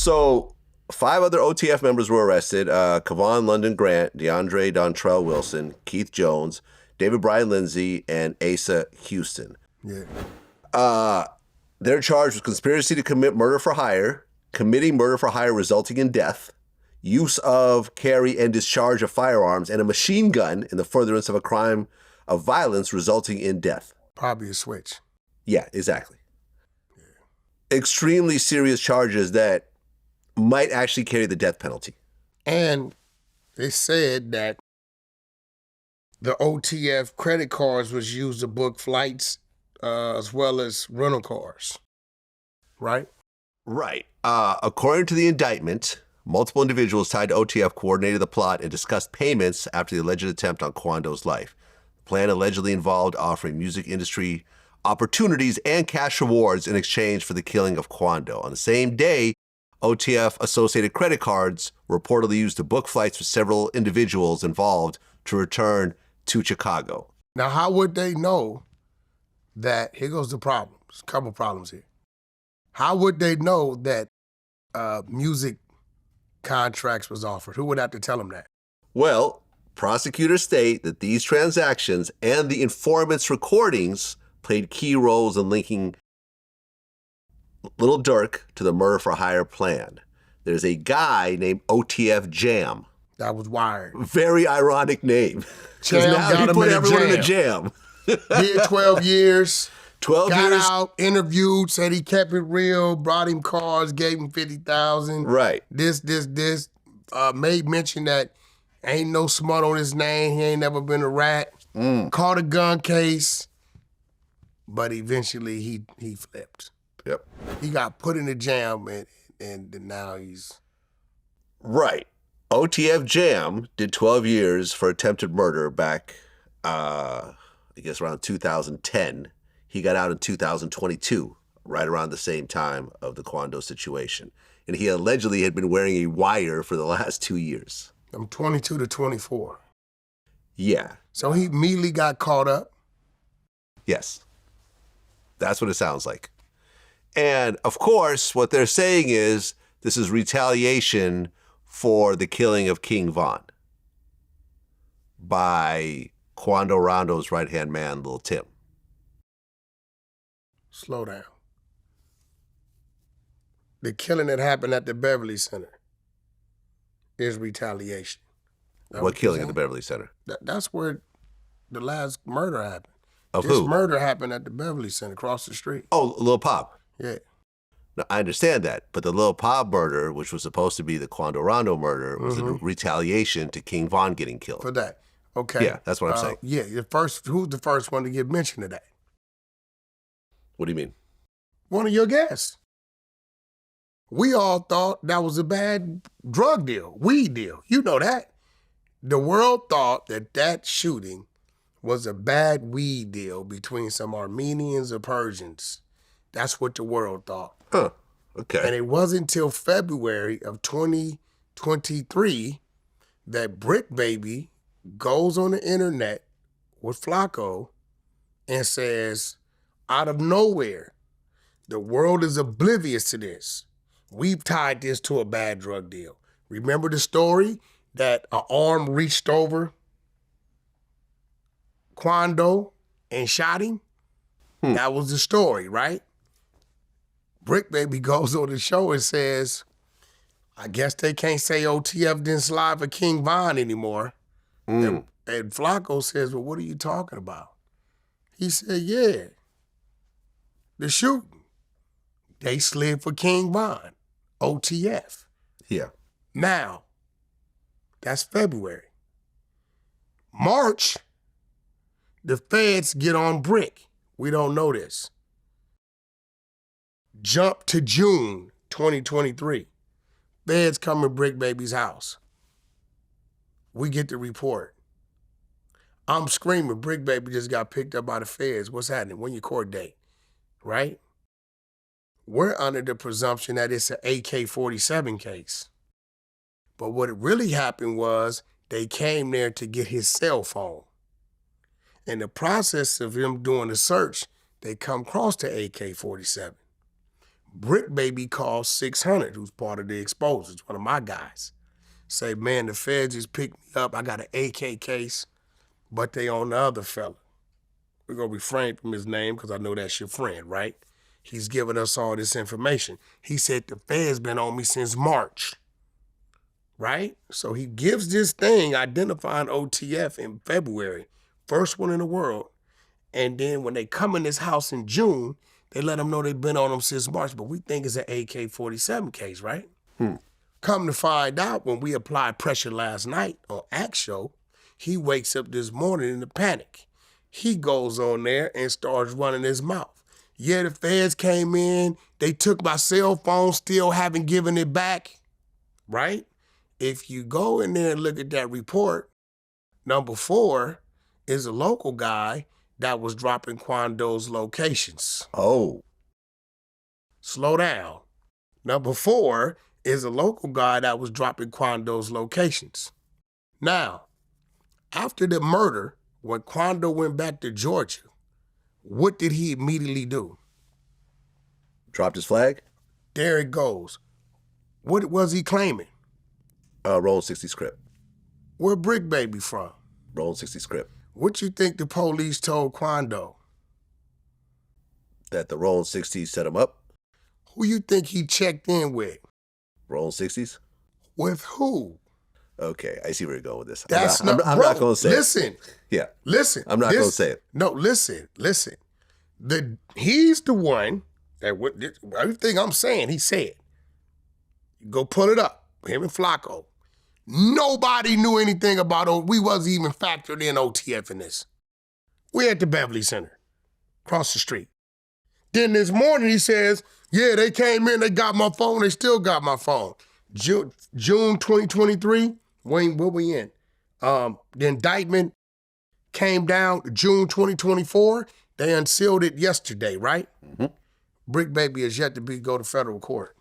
So 5 other OTF members were arrested. Kevon London Grant, DeAndre Dontrell Wilson, Keith Jones, David Brian Lindsay, and Asa Houston. Yeah. They're charged with conspiracy to commit murder for hire, committing murder for hire resulting in death, use of, carry, and discharge of firearms, and a machine gun in the furtherance of a crime of violence resulting in death. Probably a switch. Yeah, exactly. Yeah. Extremely serious charges that might actually carry the death penalty. And they said that the OTF credit cards was used to book flights as well as rental cars, right? Right. According to the indictment, multiple individuals tied to OTF coordinated the plot and discussed payments after the alleged attempt on Quando's life. The plan allegedly involved offering music industry opportunities and cash rewards in exchange for the killing of Quando. On the same day, OTF associated credit cards were reportedly used to book flights for several individuals involved to return to Chicago. Now, how would they know that, here goes the problems, a couple problems here. How would they know that music contracts was offered? Who would have to tell them that? Well, prosecutors state that these transactions and the informant's recordings played key roles in linking Lil Durk to the murder for hire plan. There's a guy named OTF Jam. That was wired. Very ironic name. Jam now got he him put in a everyone jam. in a jam. Did 12 years. 12 got years. out, interviewed, said he kept it real, brought him cars, gave him 50,000. Right. This. Made mention that ain't no smut on his name. He ain't never been a rat. Caught a gun case, but eventually he flipped. Yep. He got put in the jam, and now he's... Right. OTF Jam did 12 years for attempted murder back, I guess around 2010. He got out in 2022, right around the same time of the Quando situation. And he allegedly had been wearing a wire for the last 2 years. From 22 to 24. Yeah. So he immediately got caught up? Yes. That's what it sounds like. And of course, what they're saying is this is retaliation for the killing of King Von by Quando Rondo's right-hand man, Lil Tim. Slow down. The killing that happened at the Beverly Center is retaliation. What killing at the Beverly Center? That's where the last murder happened. Of this who? murder happened at the Beverly Center across the street. Oh, Lil Pop. Yeah. Now, I understand that, but the Lil Pop murder, which was supposed to be the Quando Rondo murder, was a retaliation to King Von getting killed. For that. Okay. Yeah, that's what I'm saying. Yeah, who's the first one to get mentioned of that? What do you mean? One of your guests. We all thought that was a bad drug deal, weed deal. You know that. The world thought that shooting was a bad weed deal between some Armenians or Persians. That's what the world thought. Huh. Okay. And it wasn't until February of 2023 that Brick Baby goes on the internet with Flacco and says, out of nowhere, the world is oblivious to this. We've tied this to a bad drug deal. Remember the story that an arm reached over Quando and shot him? That was the story, right? Brick Baby goes on the show and says, I guess they can't say OTF didn't slide for King Von anymore. And Flacco says, well, what are you talking about? He said, yeah, the shooting. They slid for King Von, OTF. Yeah. Now, that's February. March, the feds get on Brick. We don't know this. Jump to June 2023. Feds come to Brick Baby's house. We get the report. I'm screaming, Brick Baby just got picked up by the feds. What's happening? When your court date? Right? We're under the presumption that it's an AK-47 case. But what really happened was they came there to get his cell phone. In the process of him doing the search, they come across the AK-47. Brick Baby calls 600, who's part of the exposers, one of my guys. Say, man, the feds just picked me up. I got an AK case, but they on the other fella. We're going to refrain from his name because I know that's your friend, right? He's giving us all this information. He said the feds been on me since March, right? So he gives this thing identifying OTF in February, first one in the world. And then when they come in this house in June, they let them know they've been on them since March, but we think it's an AK-47 case, right? Come to find out, when we applied pressure last night on Act Show, he wakes up this morning in a panic. He goes on there and starts running his mouth. Yeah, the feds came in, they took my cell phone, still haven't given it back, right? If you go in there and look at that report, number 4 is a local guy that was dropping Quando's locations. Oh. Slow down. Number 4 is a local guy that was dropping Quando's locations. Now, after the murder, when Quando went back to Georgia, what did he immediately do? Dropped his flag? There it goes. What was he claiming? Roll 60 script. Where Brick Baby from? Roll 60 script. What you think the police told Quando? That the Rolling 60s set him up? Who you think he checked in with? Rolling 60s? With who? Okay, I see where you're going with this. That's I'm not going to say listen, it. Yeah. Listen. I'm not going to say it. No, listen. He's the one that everything I'm saying, he said. Go pull it up, him and Flacco. Nobody knew anything about we wasn't even factored in OTF in this. We're at the Beverly Center, across the street. Then this morning he says, yeah, they came in, they got my phone, they still got my phone. June 2023, what we in? The indictment came down June 2024. They unsealed it yesterday, right? Brick Baby is yet to go to federal court.